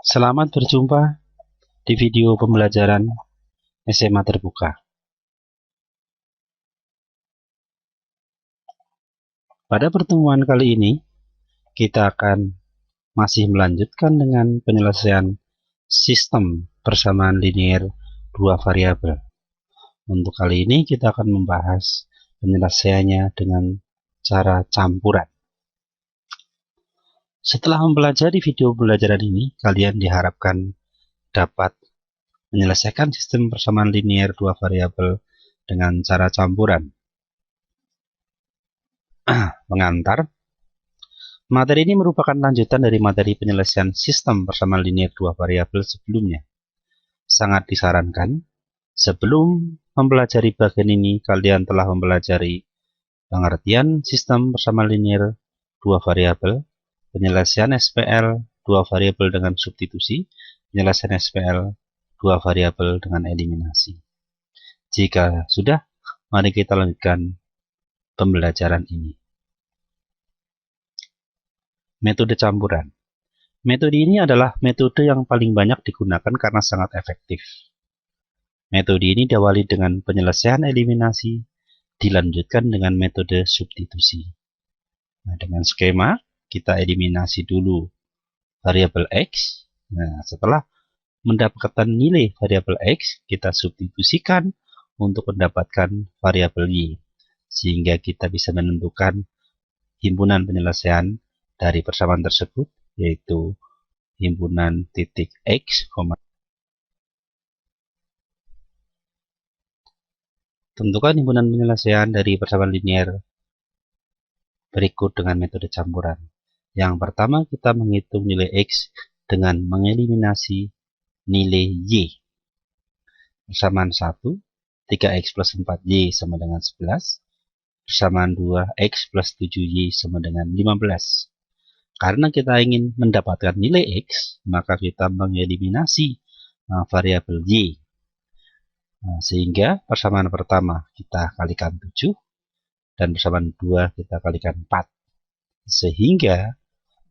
Selamat berjumpa di video pembelajaran SMA terbuka. Pada pertemuan kali ini, kita akan masih melanjutkan dengan penyelesaian sistem persamaan linear dua variabel. Untuk kali ini, kita akan membahas penyelesaiannya dengan cara campuran. Setelah mempelajari video pembelajaran ini, kalian diharapkan dapat menyelesaikan sistem persamaan linear dua variabel dengan cara campuran. Pengantar. Materi ini merupakan lanjutan dari materi penyelesaian sistem persamaan linear dua variabel sebelumnya. Sangat disarankan, sebelum mempelajari bagian ini, kalian telah mempelajari pengertian sistem persamaan linear dua variabel, penyelesaian SPL dua variabel dengan substitusi, penyelesaian SPL dua variabel dengan eliminasi. Jika sudah, mari kita lanjutkan pembelajaran ini. Metode campuran. Metode ini adalah metode yang paling banyak digunakan karena sangat efektif. Metode ini diawali dengan penyelesaian eliminasi, dilanjutkan dengan metode substitusi. Nah, dengan skema, kita eliminasi dulu variabel X. Nah, setelah mendapatkan nilai variabel X, kita substitusikan untuk mendapatkan variabel Y, sehingga kita bisa menentukan himpunan penyelesaian dari persamaan tersebut, yaitu himpunan titik X, tentukan himpunan penyelesaian dari persamaan linear berikut dengan metode campuran. Yang pertama, kita menghitung nilai X dengan mengeliminasi nilai Y. Persamaan 1, 3X plus 4Y sama dengan 11. Persamaan 2, X plus 7Y sama dengan 15. Karena kita ingin mendapatkan nilai X, maka kita mengeliminasi variabel Y. Sehingga persamaan pertama kita kalikan 7, dan persamaan 2 kita kalikan 4. Sehingga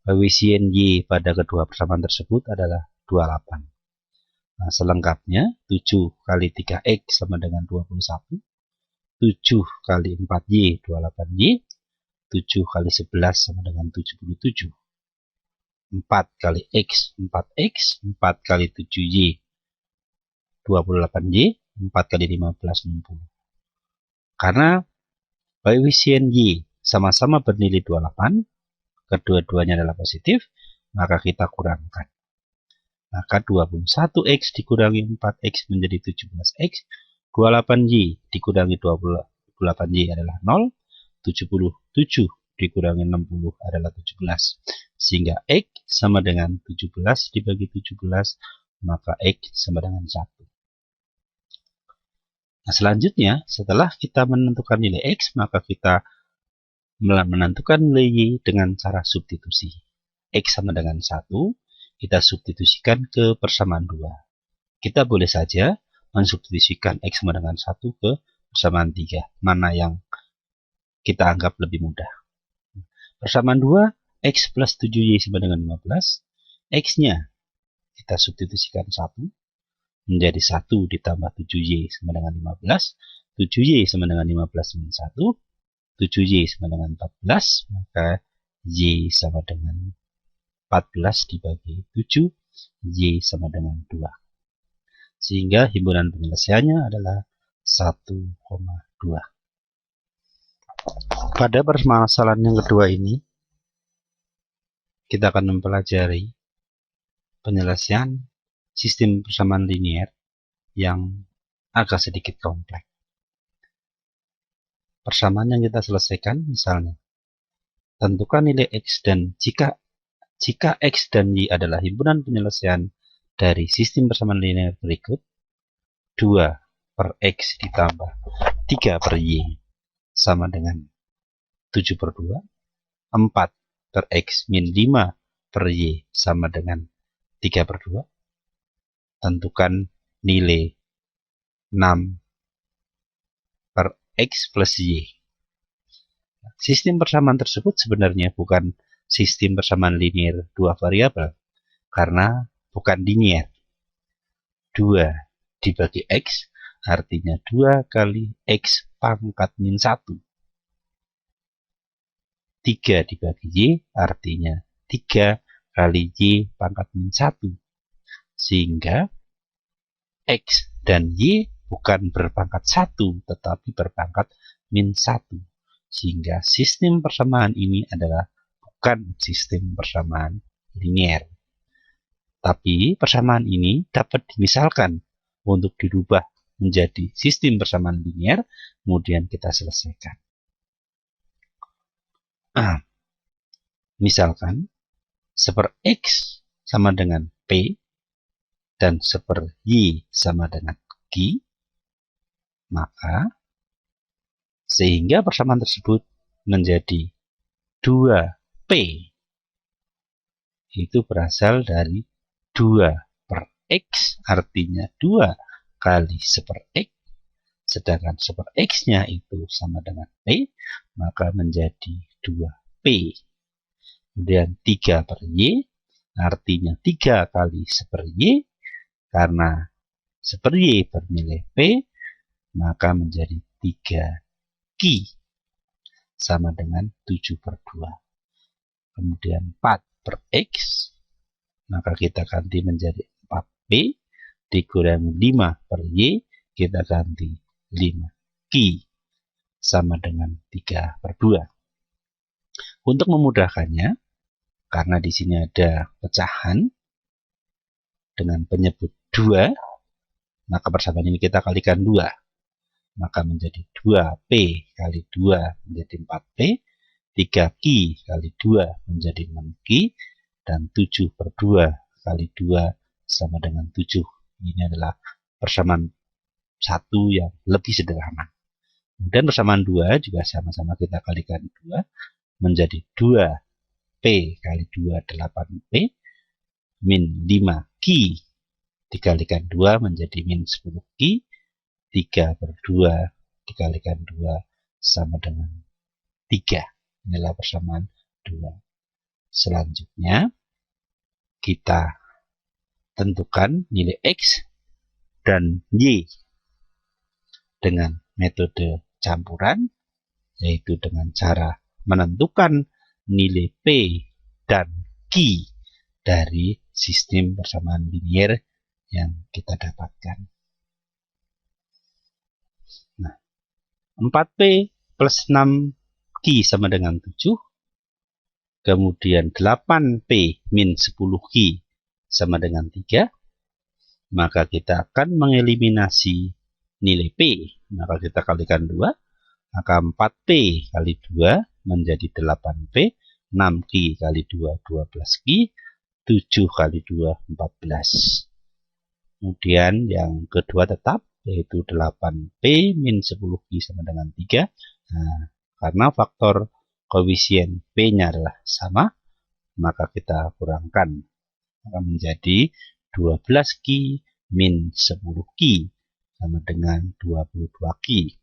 koefisien Y pada kedua persamaan tersebut adalah 28. Nah, selengkapnya 7 kali 3X sama dengan 21. 7 kali 4Y 28Y. 7 kali 11 sama dengan 77. 4 kali X 4X. 4 kali 7Y 28Y. 4 kali 15 60. Karena koefisien Y sama-sama bernilai 28, kedua-duanya adalah positif, maka kita kurangkan. Maka 21X dikurangi 4X menjadi 17X. 28Y dikurangi 28Y adalah 0. 77 dikurangi 60 adalah 17. Sehingga X sama dengan 17 dibagi 17, maka X sama dengan 1. Nah, selanjutnya, setelah kita menentukan nilai X, maka kita menentukan nilai Y dengan cara substitusi. X sama dengan 1, kita substitusikan ke persamaan 2. Kita boleh saja mensubstitusikan X sama dengan 1 ke persamaan 3. Mana yang kita anggap lebih mudah. Persamaan 2, X plus 7Y sama dengan 15. X-nya kita substitusikan 1. Menjadi 1 ditambah 7Y sama dengan 15. 7Y sama dengan 15 min 1. 7Y sama dengan 14. Maka Y sama dengan 14 dibagi 7. Y sama dengan 2. Sehingga himpunan penyelesaiannya adalah 1,2. Pada permasalahan yang kedua ini, kita akan mempelajari penyelesaian sistem persamaan linear yang agak sedikit kompleks. Persamaan yang kita selesaikan misalnya, tentukan nilai X dan jika X dan Y adalah himpunan penyelesaian dari sistem persamaan linear berikut, 2 per X ditambah 3 per Y sama dengan 7 per 2, 4 per X min 5 per Y sama dengan 3 per 2. Tentukan nilai 6 per X plus Y. Sistem persamaan tersebut sebenarnya bukan sistem persamaan linear dua variabel, karena bukan linear. 2 dibagi X artinya 2 kali X pangkat min 1. 3 dibagi Y artinya 3 kali Y pangkat min 1. Sehingga X dan Y bukan berpangkat 1, tetapi berpangkat min 1. Sehingga sistem persamaan ini adalah bukan sistem persamaan linear. Tapi persamaan ini dapat dimisalkan untuk dirubah menjadi sistem persamaan linear, kemudian kita selesaikan. Misalkan 1/X sama dengan P dan 1/Y sama dengan Q, maka sehingga persamaan tersebut menjadi 2P. Itu berasal dari 2/X artinya 2 kali 1/X, sedangkan 1/X-nya itu sama dengan P, maka menjadi 2P. Kemudian 3/Y artinya 3 kali 1/Y, karena 1/Y bernilai P, maka menjadi 3Q sama dengan 7/2. Kemudian 4/X, maka kita ganti menjadi 4P, dikurangi 5/Y, kita ganti 5Q sama dengan 3/2. Untuk memudahkannya, karena di sini ada pecahan dengan penyebut 2, maka persamaan ini kita kalikan 2. Maka menjadi 2P kali 2 menjadi 4P, 3Q kali 2 menjadi 6Q, dan 7/2 kali 2 sama dengan 7. Ini adalah persamaan 1 yang lebih sederhana. Kemudian persamaan 2 juga sama-sama kita kalikan 2, menjadi 2P kali 2 8P, min 5Q dikalikan 2 menjadi min 10Q, 3/2 dikalikan 2 sama dengan 3. Inilah persamaan 2. Selanjutnya, kita tentukan nilai X dan Y dengan metode campuran, yaitu dengan cara menentukan nilai P dan Q dari sistem persamaan linear yang kita dapatkan. Nah, 4P plus 6Q sama dengan 7, kemudian 8P min 10Q sama dengan 3, maka kita akan mengeliminasi nilai P. Maka kita kalikan 2, maka 4P kali 2 menjadi 8P, 6Q kali 2, 12Q, 7 kali 2, 14. Kemudian yang kedua tetap, yaitu 8P min 10Q sama dengan 3. Nah, karena faktor koefisien P-nya adalah sama, maka kita kurangkan. Maka menjadi 12Q min 10Q sama dengan 22Q.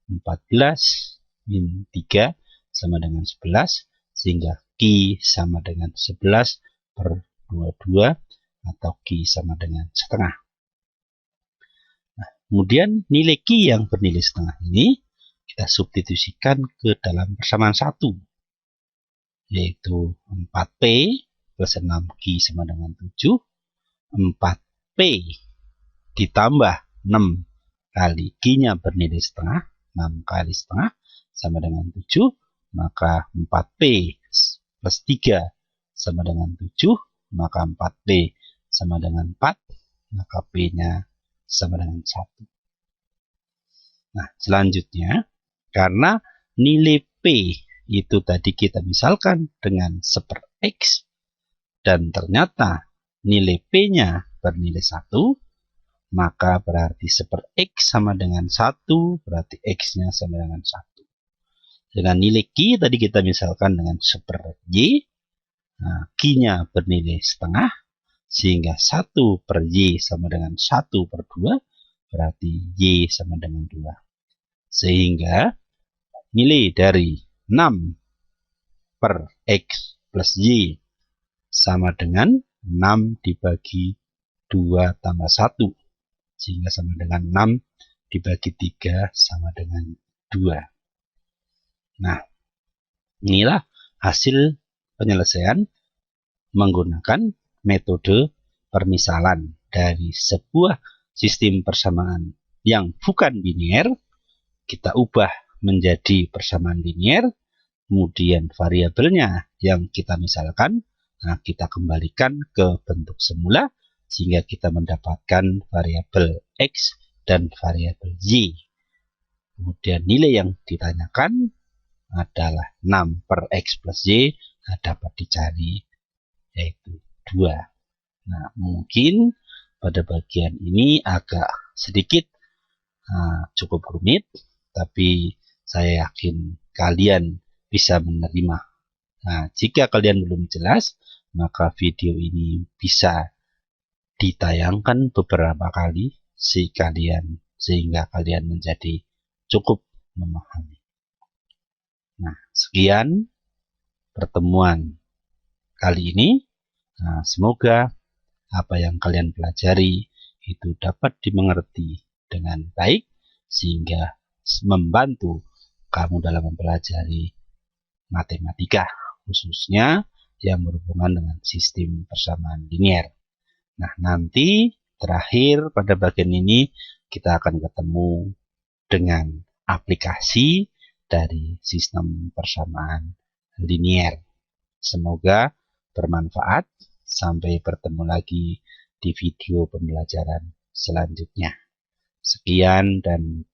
14 min 3 sama dengan 11, sehingga Q sama dengan 11/22 atau Q sama dengan setengah. Nah, kemudian nilai Q yang bernilai setengah ini kita substitusikan ke dalam persamaan 1, yaitu 4P plus 6Q sama dengan 7, 4P ditambah 6 kali Q-nya bernilai setengah, 6 kali setengah sama dengan 7, maka 4P plus 3 sama dengan 7, maka 4P sama dengan 4, maka P-nya sama dengan 1. Nah, selanjutnya, karena nilai P itu tadi kita misalkan dengan 1/X, dan ternyata nilai P-nya bernilai 1, maka berarti 1/X sama dengan 1, berarti X-nya sama dengan 1. Dengan nilai Q tadi kita misalkan dengan 1/Y, nah, Q-nya bernilai setengah, sehingga 1/Y sama dengan 1/2, berarti Y sama dengan 2. Sehingga nilai dari 6/X plus Y sama dengan 6 dibagi 2 tambah 1, sehingga sama dengan 6 dibagi 3 sama dengan 2. Nah, inilah hasil penyelesaian menggunakan metode permisalan dari sebuah sistem persamaan yang bukan linear, kita ubah menjadi persamaan linear, kemudian variabelnya yang kita misalkan, kita kembalikan ke bentuk semula, sehingga kita mendapatkan variabel X dan variabel Y. Kemudian nilai yang ditanyakan adalah 6 per X plus Y, dapat dicari, yaitu 2. Nah, mungkin pada bagian ini agak sedikit cukup rumit, tapi saya yakin kalian bisa menerima. Nah, jika kalian belum jelas, maka video ini bisa ditayangkan beberapa kali sehingga kalian menjadi cukup memahami. Nah, sekian pertemuan kali ini. Nah, semoga apa yang kalian pelajari itu dapat dimengerti dengan baik, sehingga membantu kamu dalam mempelajari matematika, khususnya yang berhubungan dengan sistem persamaan linear. Nah, nanti terakhir pada bagian ini kita akan ketemu dengan aplikasi dari sistem persamaan linear. Semoga bermanfaat. Sampai bertemu lagi di video pembelajaran selanjutnya. Sekian dan